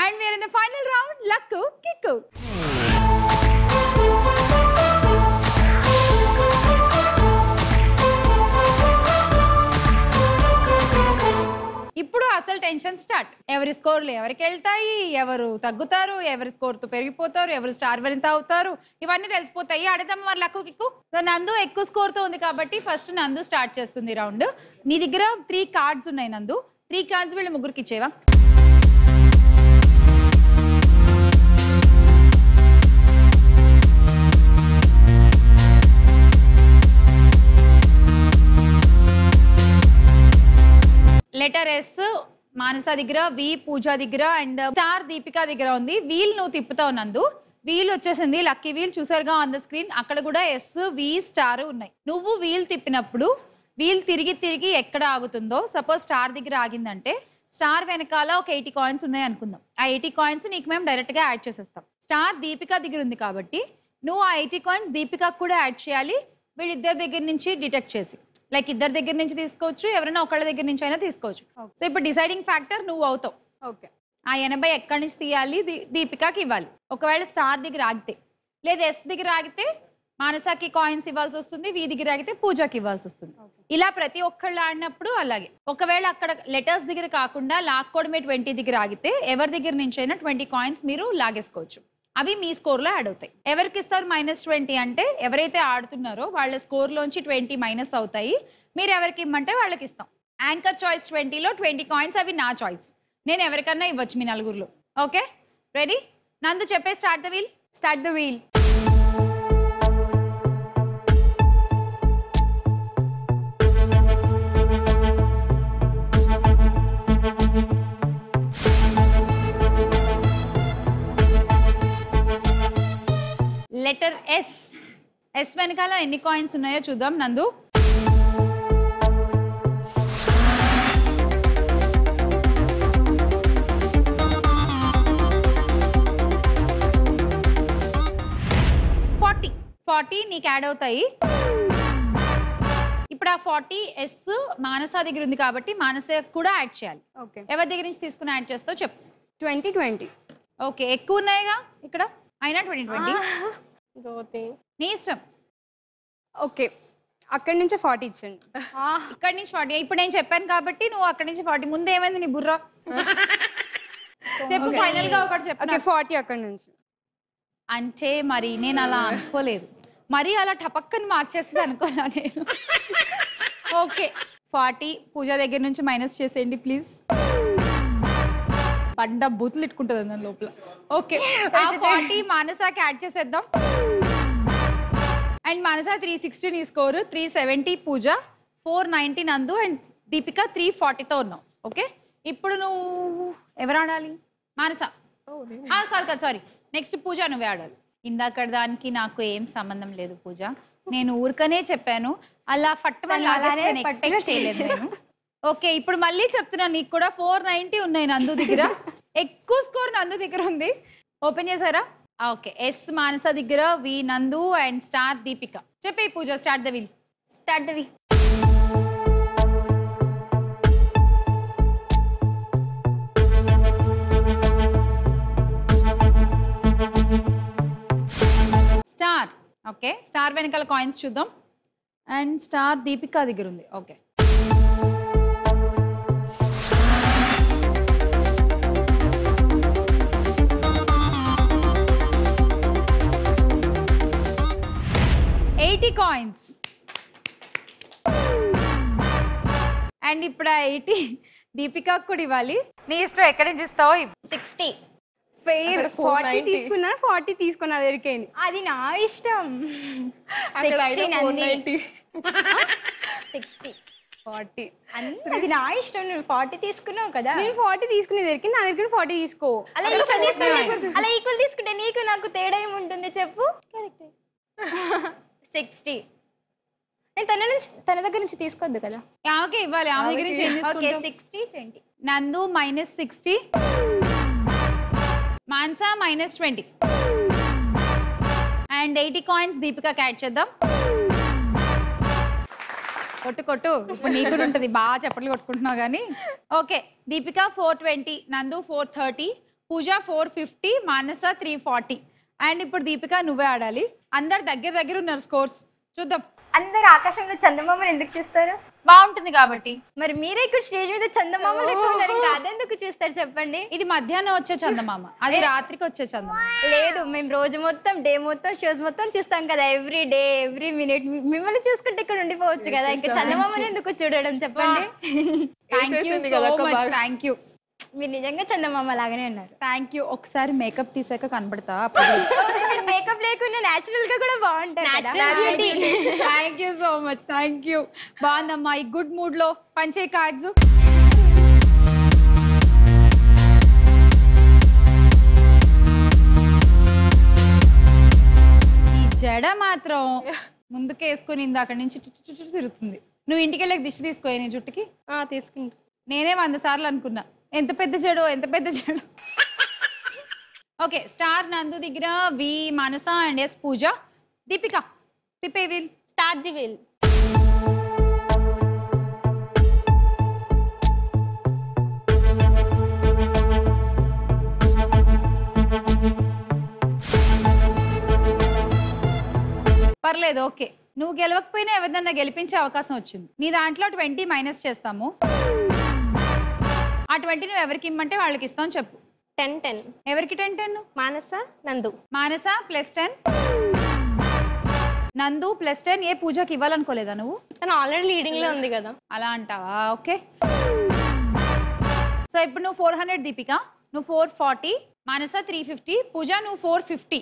And we are in the final round, Lakku Kikku. ఇప్పుడు అసలు tension start. ఎవరి స్కోర్లు ఎవరికి వెళ్తాయి, ఎవరు తగ్గుతారు, ఎవరి స్కోర్తో పెరిగిపోతారు, ఎవరు స్టార్ వనిత అవుతారు, ఇవన్నీ తెలిసిపోతాయి. అడదాం మరి లక్కు కిక్కు. సో నందు ఎక్కువ స్కోర్తో ఉంది కాబట్టి ఫస్ట్ నందు స్టార్ట్ చేస్తుంది రౌండ్. నీ దగ్గర 3 కార్డ్స్ ఉన్నాయి నందు. 3 కార్డ్స్ వీళ్ళు ముగ్గురికి ఇచ్చేవా? లెటర్ ఎస్ మానస దగ్గర, వి పూజ దగ్గర అండ్ స్టార్ దీపిక దగ్గర ఉంది. వీల్ నువ్వు తిప్పుతావు నందు. వీల్ వచ్చేసింది, లక్కీ వీల్ చూసారుగా ఆన్ ద స్క్రీన్. అక్కడ కూడా ఎస్ వి స్టార్ ఉన్నాయి. నువ్వు వీల్ తిప్పినప్పుడు వీల్ తిరిగి తిరిగి ఎక్కడ ఆగుతుందో, సపోజ్ స్టార్ దగ్గర ఆగిందంటే స్టార్ వెనకాల ఒక 80 కాయిన్స్ ఉన్నాయి అనుకుందాం. ఆ 80 కాయిన్స్ నీకు మేము డైరెక్ట్గా యాడ్ చేసేస్తాం. స్టార్ దీపిక దగ్గర ఉంది కాబట్టి నువ్వు ఆ 80 కాయిన్స్ దీపికకు కూడా యాడ్ చేయాలి, వీళ్ళిద్దరి దగ్గర నుంచి డిటెక్ట్ చేసి. లైక్ ఇద్దరి దగ్గర నుంచి తీసుకోవచ్చు, ఎవరైనా ఒకళ్ళ దగ్గర నుంచి అయినా తీసుకోవచ్చు. సో ఇప్పుడు డిసైడింగ్ ఫ్యాక్టర్ నువ్వు అవుతావు. ఓకే, ఆ 80 ఎక్కడి నుంచి తీయాలి, దీపికాకి ఇవ్వాలి. ఒకవేళ స్టార్ దగ్గర ఆగితే, లేదా ఎస్ దగ్గర ఆగితే మానసాకి కాయిన్స్ ఇవ్వాల్సి వస్తుంది, వి దగ్గర ఆగితే పూజకి ఇవ్వాల్సి వస్తుంది. ఇలా ప్రతి ఒక్కళ్ళు ఆడినప్పుడు అలాగే. ఒకవేళ అక్కడ లెటర్స్ దగ్గర కాకుండా లాక్కోవడమే 20 దగ్గర ఆగితే ఎవరి దగ్గర నుంచి అయినా 20 కాయిన్స్ మీరు లాగేసుకోవచ్చు. అవి మీ స్కోర్లో యాడ్ అవుతాయి. ఎవరికి ఇస్తారు -20 అంటే ఎవరైతే ఆడుతున్నారో వాళ్ళ స్కోర్లోంచి 20 మైనస్ అవుతాయి. మీరు ఎవరికి ఇమ్మంటే వాళ్ళకి ఇస్తాం. యాంకర్ చాయిస్ 20లో 20 కాయిన్స్ అవి నా చాయిస్. నేను ఎవరికన్నా ఇవ్వచ్చు మీ నలుగురిలో. Okay ready? నందు చెప్పే start the wheel. Start the wheel. Letter S. S వెనకాల ఎన్ని కాయిన్స్ ఉన్నాయో చూద్దాం నందు. ఫార్టీ నీకు యాడ్ అవుతాయి. ఇప్పుడు ఆ 40 ఎస్ మానస దగ్గర ఉంది కాబట్టి మానస కూడా యాడ్ చేయాలి. ఓకే, ఎవరి దగ్గర నుంచి తీసుకుని యాడ్ చేస్తావు చెప్పు. 20. ఓకే, ఎక్కువ ఉన్నాయిగా ఇక్కడ, అయినా 20 నీ ఇష్టం. ఓకే, అక్కడి నుంచి 40 ఇచ్చండి. ఇక్కడి నుంచి 40. ఇప్పుడు నేను చెప్పాను కాబట్టి నువ్వు అక్కడి నుంచి 40. ముందు ఏమైంది నీ బుర్ర? చెప్పు ఫైనల్ గా ఒకటి చెప్పు. 40 అక్కడి నుంచి అంటే మరి నేను అలా అనుకోలేదు. మరి అలా టపక్కని మార్చేస్తుంది అనుకోలే నేను. ఓకే, 40 పూజ దగ్గర నుంచి మైనస్ చేసేయండి ప్లీజ్. బండ బూతులు ఇట్టుకుంటుంది దాని లోపల. ఓకే, 40 మానసాకి యాడ్ చేసేద్దాం. అండ్ మానస 360 నీ స్కోరు, 370 పూజ, 490 నందు అండ్ దీపిక 340తో ఉన్నావు. ఓకే, ఇప్పుడు నువ్వు ఎవరు ఆడాలి? మానస కాదు సారీ, నెక్స్ట్ పూజ నువ్వే ఆడాలి. ఇందాక దానికి నాకు ఏం సంబంధం లేదు పూజ, నేను ఊరికనే చెప్పాను. అలా ఫట్టమని ఎక్స్పెక్ట్ చేయలేదు నేను. ఓకే, ఇప్పుడు మళ్ళీ చెప్తున్నా, నీకు కూడా 490 ఉన్నాయి నందు దగ్గర. ఎక్కువ స్కోర్ నందు దగ్గర ఉంది. ఓపెన్ చేశారా? ఓకే, ఎస్ మానస దగ్గర, వి నందు అండ్ స్టార్ దీపిక. చెప్పే Pooja. Start the wheel. Start the wheel. Star. Okay, star వెనకాల కాయిన్స్ చూద్దాం. అండ్ స్టార్ దీపిక దగ్గర ఉంది. Okay, coins. అండ్ ఇప్పుడు 80 దీపిక కూడా ఇవ్వాలి. నీ ఇష్టం, ఎక్కడి నుంచి ఇస్తావు? 60 ఫెయిర్. 40 తీసుకున్నా, 40 తీసుకున్నా ఎరికేని. అది నా ఇష్టం. 60 40 అది నా ఇష్టం. నువ్వు 40 తీసుకున్నావు కదా. నేను 40 తీసుకునేది ఎరికి, నా దగ్గర 40 తీసుకో. అలా ఈక్వల్ తీసుకుంటే నీకు నాకు తేడా ఏముంటుంది చెప్పు? కరెక్ట్. 60 నేను తన దగ్గర నుంచి తీసుకోవద్దు కదా, ఆమెకే ఇవ్వాలి. ఆమె దగ్గర నుంచి 60 20. నందు -60, Mansa -20 and 80 coins Deepika add చేద్దాం. కొట్టు ఇప్పుడు నీకు ఉంటుంది, బాగా చప్పట్లు కొట్టుకుంటున్నావు కానీ. ఓకే, దీపిక 420, నందు 430, పూజ 450, మానస 340. అండ్ ఇప్పుడు దీపిక నువ్వే ఆడాలి. అందరు దగ్గర ఉన్నారు స్కోర్స్. చూద్దాం. అందరు ఆకాశంలో చందమామని ఎందుకు చూస్తారు? బాగుంటుంది కాబట్టి. మరి మీరే ఇక్కడ స్టేజ్ మీద చందమామలు ఎక్కువ ఉన్నారు, ఇంకా అదెందుకు చూస్తారు చెప్పండి? ఇది మధ్యాహ్నం వచ్చే చందమామ, అది రాత్రికి వచ్చే చందమామ. లేదు, మేము రోజు మొత్తం డే మొత్తం షోస్ మొత్తం చూస్తాం కదా, ఎవ్రీ డే ఎవ్రీ మినిట్. మిమ్మల్ని చూసుకుంటే ఇక్కడ ఉండిపోవచ్చు కదా, ఇంకా చందమామని ఎందుకు చూడడం చెప్పండి? Thank you so much. Thank you. మీరు నిజంగా చందమామ లాగానే ఉన్నారు. Thank you. ఒకసారి మేకప్ తీసాక కనబడతా. మేకప్ లేకుండా నేచురల్ గా కూడా బాగుంటాయి. Thank you so much. Thank you. బాగుందమ్మా. ఈ గుడ్ మూడ్ లో పంచే కార్డ్స్. ఈ జడ మాత్రం ముందుకే వేసుకుని అక్కడి నుంచి తిరుగుతుంది. నువ్వు ఇంటికి వెళ్ళక దిష్టి తీసుకో నీ జుట్టుకి. తీసుకుంటా. నేనే 100 సార్లు అనుకున్నా ఎంత పెద్ద జడో. ఓకే, స్టార్ నందు దగ్గర V Manasa and S Pooja. Deepika తిప్పే వీల్. Start the wheel. పర్లేదు. ఓకే, నువ్వు గెలవకపోయినా ఎవరిదన్నా గెలిపించే అవకాశం వచ్చింది. నీ దాంట్లో 20 మైనస్ చేస్తాము. ఆ 20 నువ్వు ఎవరికి ఇమ్మంటే వాళ్ళకి ఇస్తాం. చెప్పు. 10. ఎవరికి 10? మానస, నందు. మానస +10, నందు +10. ఏ పూజకి ఇవ్వాలనుకోలేదా నువ్వు? తను ఆల్రెడీ లీడింగ్ లో ఉంది కదా. అలా అంటావా? ఓకే. సో ఇప్పుడు నువ్వు 400 దీపిక, నువ్వు 440, మానస 350, పూజ నువ్వు 450.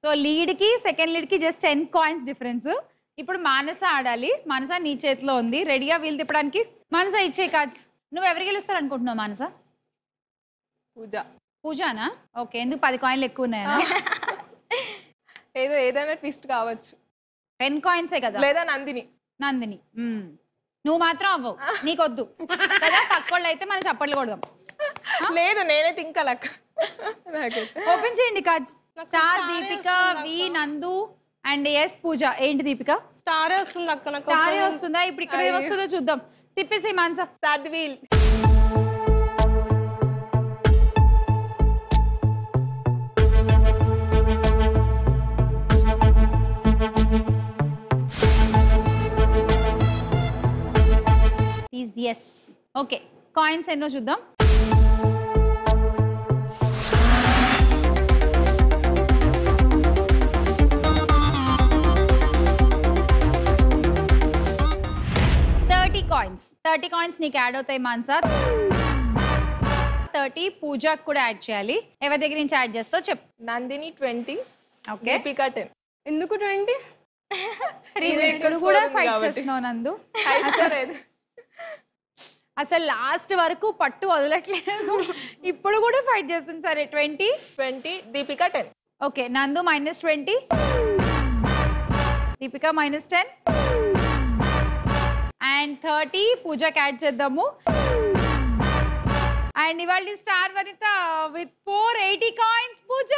సో లీడ్కి సెకండ్ లీడ్కి జస్ట్ 10 కాయిన్స్ డిఫరెన్స్. ఇప్పుడు మానస ఆడాలి. మానస నీ చేతిలో ఉంది. రెడీగా వీలు తిప్పడానికి? మానస ఇచ్చే కార్డ్స్. నువ్వు ఎవరికి గెలుస్తారు అనుకుంటున్నావు మానస? పూజానా? ఓకే. ఎందుకు 10 కాయిన్లు ఎక్కువ ఉన్నాయా? ఏదైనా ట్విస్ట్ కావచ్చు. 10 కాయిన్సే కదా. లేదా నందిని. నువ్వు మాత్రం అవ్వవు, నీకొద్దు కదా. పక్కోళ్ళు అయితే మనం చప్పట్లు కొడదాం. లేదు, నేనైతే ఇంకా లక్. ఓపెన్ చేయండి కార్డ్స్. స్టార్ దీపిక, వి నందు అండ్ ఎస్ పూజ. ఏంటి దీపిక? స్టార్ వస్తుంది అక్క. స్టార్ వస్తుందా? ఇప్పుడు ఇక్కడ ఏమొస్తుందో చూద్దాం. తిప్పేసి Manasa. Start the wheel. Yes. Okay, coins ఎన్నో చూద్దాం. కాయిన్స్ 30 కాయిన్స్ నీకు యాడ్ అవుతాయి మాన్సా. 30 పూజకు కూడా యాడ్ చేయాలి. ఎవరి దగ్గర నుంచి యాడ్ చేస్తావు చెప్పు. నందిని 20, ఓకే. దీపిక 10. ఎందుకు 20? కూడా ఫైట్ చేస్తున్నావు నందు. అసలు లాస్ట్ వరకు పట్టు వదలట్లేదు, ఇప్పుడు కూడా ఫైట్ చేస్తుంది. సరే 20 దీపిక 10. ఓకే, నందు -20, దీపిక -10 అండ్ 30 పూజకి యాడ్ చేద్దాము. అండ్ ఇవాళ star Vanitha with 480 coins. Pooja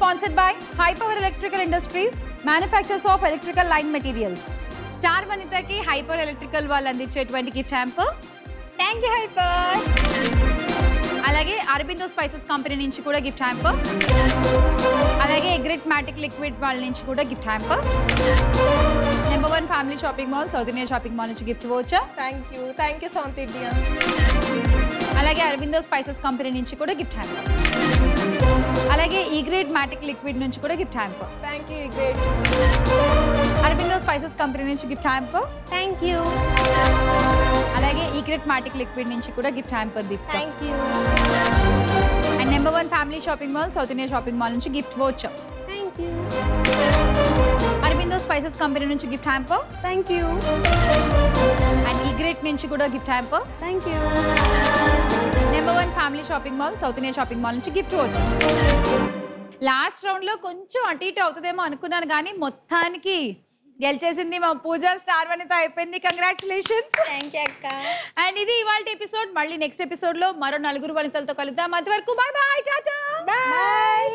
sponsored by High Power Electrical Industries, manufacturers of electrical line materials. Star Vanita ki High Power Electrical వాళ్ళు అందించేటువంటి gift hamper. Thank you hyper. అలాగే అలాగే అరబిందో స్పైసెస్ కంపెనీ నుంచి కూడా గిఫ్ట్ హ్యాంపర్. అలాగే ఎగ్రెట్ మ్యాటిక్ లిక్విడ్ వాళ్ళ నుంచి కూడా gift hamper. Number 1 family shopping mall, south India shopping mall నుంచి gift voucher. Thank you South India. అలాగే అరబిందో స్పైసెస్ కంపెనీ నుంచి కూడా గిఫ్ట్ హ్యాంపర్. అలాగే ఈగ్రేట్ మ్యాటిక్ లిక్విడ్ నుంచి కూడా gift hamper. Thank you great. Aurobindo spices company నుంచి గిఫ్ట్ హ్యాంపర్. Thank you. అలాగే Egreat matic liquid నుంచి కూడా గిఫ్ట్ హ్యాంపర్ దీప్క. Thank you. And number 1 family shopping mall, south India shopping mall నుంచి gift voucher. Thank you. Aurobindo spices company నుంచి gift hamper. Thank you. And Egreat నుంచి కూడా gift hamper. Thank you. Number 1 family shopping mall, south India shopping mall నుంచి gift voucher. Last round లో కొంచెం అటు ఇటు అవుతుందేమో అనుకున్నాను, కానీ మొత్తానికి గెలిచేసింది మా పూజ. స్టార్ వనిత అయిపోయింది. కంగ్రాచులేషన్స్. థ్యాంక్ యూ అక్క. అండ్ ఇది ఇవాళ ఎపిసోడ్. మళ్ళీ నెక్స్ట్ ఎపిసోడ్ లో మరో 4 వనితలతో కలుద్దాం. అంతవరకు బాయ్ బాయ్, టాటా. బాయ్.